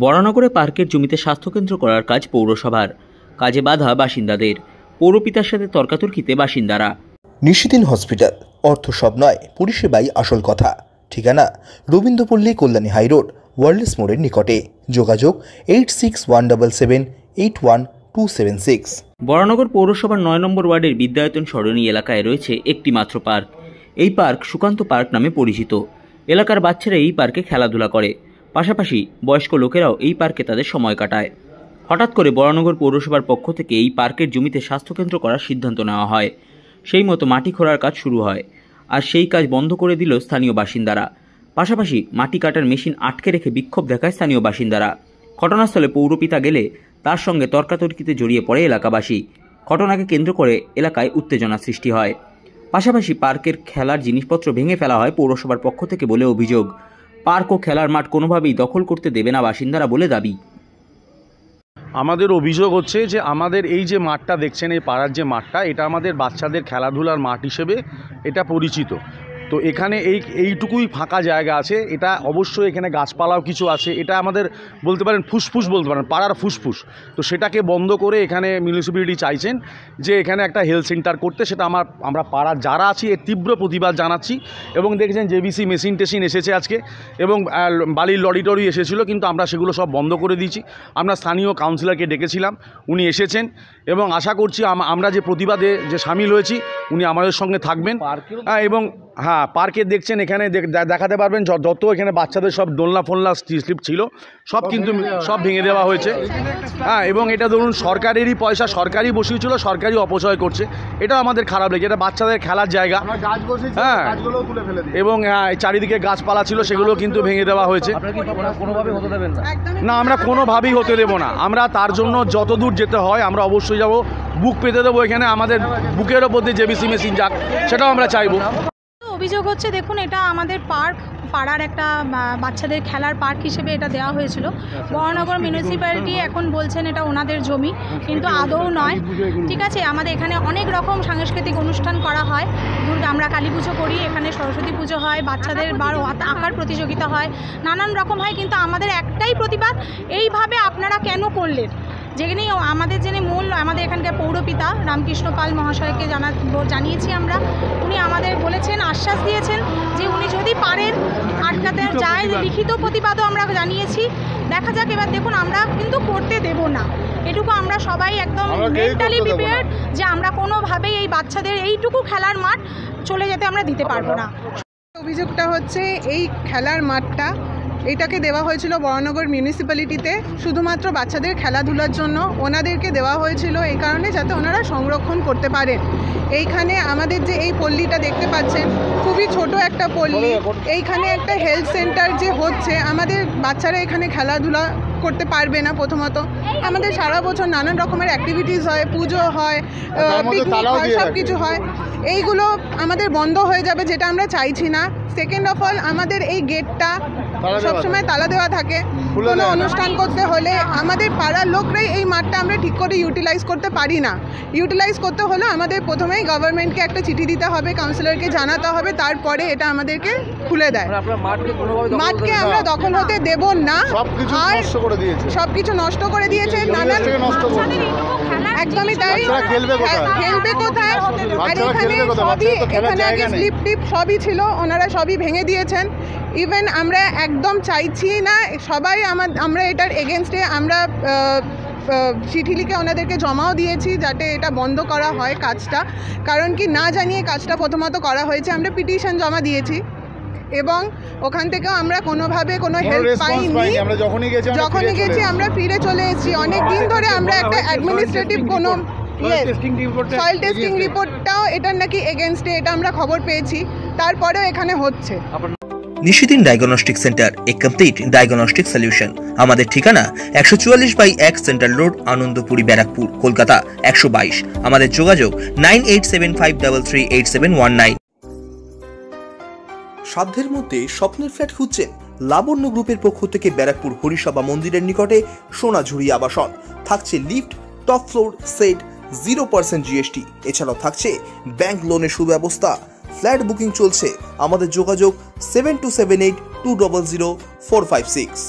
বরানগরে পার্কের জমিতে স্বাস্থ্যকেন্দ্র করার কাজ পৌরসভার, কাজে বাধা বাসিন্দাদের। পৌরপিতার সাথে তর্কাতর্কিতে বাসিন্দারা। নিশিদিন হসপিটাল, অর্থ সব নয়, পরিষেবাই আসল কথা। ঠিকানা রবীন্দ্রপল্লী, কল্যাণী হাইরোড, ওয়ার্ল্ডস মোড়ের নিকটে। যোগাযোগ 8617781276। বরানগর পৌরসভার 9 নম্বর ওয়ার্ডের বিদ্যায়তন সরণি এলাকায় রয়েছে একটি মাত্র পার্ক। এই পার্ক সুকান্ত পার্ক নামে পরিচিত। এলাকার বাচ্চারা এই পার্কে খেলাধুলা করে, পাশাপাশি বয়স্ক লোকেরাও এই পার্কে তাদের সময় কাটায়। হঠাৎ করে বরানগর পৌরসভার পক্ষ থেকে এই পার্কের জমিতে স্বাস্থ্যকেন্দ্র করার সিদ্ধান্ত নেওয়া হয়। সেই মতো মাটি খোঁড়ার কাজ শুরু হয়, আর সেই কাজ বন্ধ করে দিল স্থানীয় বাসিন্দারা। পাশাপাশি মাটি কাটার মেশিন আটকে রেখে বিক্ষোভ দেখায় স্থানীয় বাসিন্দারা। ঘটনাস্থলে পৌরপিতা গেলে তার সঙ্গে তর্কাতর্কিতে জড়িয়ে পড়ে এলাকাবাসী। ঘটনাকে কেন্দ্র করে এলাকায় উত্তেজনা সৃষ্টি হয়। পাশাপাশি পার্কের খেলার জিনিসপত্র ভেঙে ফেলা হয় পৌরসভার পক্ষ থেকে বলে অভিযোগ। পার্ক ও খেলার মাঠ কোনোভাবেই দখল করতে দেবে না বাসিন্দারা বলে দাবি। আমাদের অভিযোগ হচ্ছে যে আমাদের এই যে মাঠটা দেখছেন, এই পাড়ার যে মাঠটা, এটা আমাদের বাচ্চাদের খেলাধুলার মাঠ হিসেবে এটা পরিচিত। তো এখানে এইটুকুই ফাঁকা জায়গা আছে। এটা অবশ্যই এখানে গাছপালাও কিছু আছে। এটা আমাদের বলতে পারেন ফুসফুস, বলতে পারেন পাড়ার ফুসফুস। তো সেটাকে বন্ধ করে এখানে মিউনিসিপ্যালিটি চাইছেন যে এখানে একটা হেলথ সেন্টার করতে। সেটা আমরা পাড়ার যারা আছি এর তীব্র প্রতিবাদ জানাচ্ছি। এবং দেখছেন জেবিসি মেশিন টেশিন এসেছে আজকে, এবং বালির লরি টরি এসেছিলো, কিন্তু আমরা সেগুলো সব বন্ধ করে দিয়েছি। আমরা স্থানীয় কাউন্সিলরকে ডেকেছিলাম, উনি এসেছেন, এবং আশা করছি আমরা যে প্রতিবাদে যে সামিল হয়েছি উনি আমাদের সঙ্গে থাকবেন। এবং হ্যাঁ, পার্কে দেখছেন এখানে দেখাতে পারবেন যত এখানে বাচ্চাদের সব দোলনা ফোলনা স্লিপ ছিল সব কিন্তু সব ভেঙে দেওয়া হয়েছে। হ্যাঁ, এবং এটা ধরুন সরকারেরই পয়সা, সরকারই বসিয়েছিল, সরকারই অপচয় করছে। এটা আমাদের খারাপ লেগে। এটা বাচ্চাদের খেলার জায়গা। হ্যাঁ, এবং হ্যাঁ, চারিদিকে গাছপালা ছিল, সেগুলো কিন্তু ভেঙে দেওয়া হয়েছে। না, আমরা কোনোভাবেই হতে দেবো না। আমরা তার জন্য যত দূর যেতে হয় আমরা অবশ্যই যাব, বুক পেতে দেবো। এখানে আমাদের বুকের ওপর দিয়ে জেবিসি মেশিন যাক, সেটাও আমরা চাইবো। অভিযোগ হচ্ছে, দেখুন এটা আমাদের পার্ক, পাড়ার একটা বাচ্চাদের খেলার পার্ক হিসেবে এটা দেওয়া হয়েছিল। বরানগর মিউনিসিপ্যালিটি এখন বলছেন এটা ওনাদের জমি, কিন্তু আদৌ নয়। ঠিক আছে, আমাদের এখানে অনেক রকম সাংস্কৃতিক অনুষ্ঠান করা হয়। আমরা কালী পুজো করি, এখানে সরস্বতী পুজো হয়, বাচ্চাদের আঁকার প্রতিযোগিতা হয়, নানান রকম হয়। কিন্তু আমাদের একটাই প্রতিবাদ, এইভাবে আপনারা কেন করলেন? যেখানে আমাদের আমাদের এখানকার পৌরপিতা রামকৃষ্ণ পাল মহাশয়কে জানিয়েছি আমরা। উনি আমাদের বলেছেন, আশ্বাস দিয়েছেন যে উনি যদি পারেন আটকাতে যায়। লিখিত প্রতিবাদও আমরা জানিয়েছি। দেখা যাক, এবার দেখুন আমরা কিন্তু করতে দেব না। এটুকু আমরা সবাই একদম মেন্টালি প্রিপেয়ার্ড যে আমরা কোনোভাবেই এই বাচ্চাদের এইটুকু খেলার মাঠ চলে যেতে আমরা দিতে পারবো না। অভিযোগটা হচ্ছে এই খেলার মাঠটা এটাকে দেওয়া হয়েছিল বরানগর মিউনিসিপ্যালিটিতে শুধুমাত্র বাচ্চাদের খেলাধুলার জন্য। ওনাদেরকে দেওয়া হয়েছিল এই কারণে যাতে ওনারা সংরক্ষণ করতে পারেন। এইখানে আমাদের যে এই পল্লীটা দেখতে পাচ্ছেন, খুবই ছোট একটা পল্লী। এইখানে একটা হেলথ সেন্টার যে হচ্ছে, আমাদের বাচ্চারা এখানে খেলাধুলা করতে পারবে না। প্রথমত আমাদের সারা বছর নানান রকমের অ্যাক্টিভিটিস হয়, পুজো হয়, পিকনিক হয়, সব কিছু হয়। এইগুলো আমাদের বন্ধ হয়ে যাবে, যেটা আমরা চাইছি না। সেকেন্ড অফ অল, আমাদের এই গেটটা সবসময় তালা দেওয়া থাকে। কোনো অনুষ্ঠান করতে হলে আমাদের পাড়ার লোকরাই এই মাঠটা আমরা ঠিক করে ইউটিলাইজ করতে পারি না। ইউটিলাইজ করতে হলে আমাদের প্রথমেই গভর্নমেন্টকে একটা চিঠি দিতে হবে, কাউন্সিলরকে জানাতে হবে, তারপরে এটা আমাদেরকে খুলে দেয়। মাঠকে আমরা দখল হতে দেব না। আর সব কিছু নষ্ট করে দিয়েছে, নানান একদমই তাই। খেলবে কোথায়? আর এখানে আগে স্লিপ টিপ সবই ছিল, ওনারা সবই ভেঙে দিয়েছেন। ইভেন আমরা একদম চাইছি না সবাই, আমরা এটার এগেনস্টে আমরা চিঠি লিখে ওনাদেরকে জমাও দিয়েছি যাতে এটা বন্ধ করা হয় কাজটা। কারণ কি, না জানিয়ে কাজটা প্রথমত করা হয়েছে। আমরা পিটিশন জমা দিয়েছি এবং ওখান থেকেও আমরা কোনোভাবে কোনো হেল্প পাইনি। যখনই গেছি আমরা ফিরে চলে এসেছি। অনেক দিন ধরে আমরা একটা অ্যাডমিনিস্ট্রেটিভ কোনো সয়েল টেস্টিং রিপোর্টটাও এটার নাকি এগেনস্টে, এটা আমরা খবর পেয়েছি, তারপরেও এখানে হচ্ছে। নিশিদিন ডায়াগনস্টিক সেন্টার, এ কমপ্লিট ডায়াগনস্টিক সলিউশন। আমাদের ঠিকানা 144/1 সেন্ট্রাল রোড, আনন্দপুরি, ব্যারাকপুর, কলকাতা 122। আমাদের যোগাযোগ 9875338719। সাধ্যের মধ্যে স্বপ্নের ফ্ল্যাট খুঁজছেন? লাবণ্য গ্রুপের পক্ষ থেকে ব্যারাকপুর হরিসভা মন্দিরের নিকটে সোনাঝুরি আবাসন। থাকছে lift, top floor, set, 0% GST। এছাড়াও থাকছে ব্যাংক লোনের সুব্যবস্থা। ফ্ল্যাট বুকিং চলছে। আমাদের যোগাযোগ 7278200456।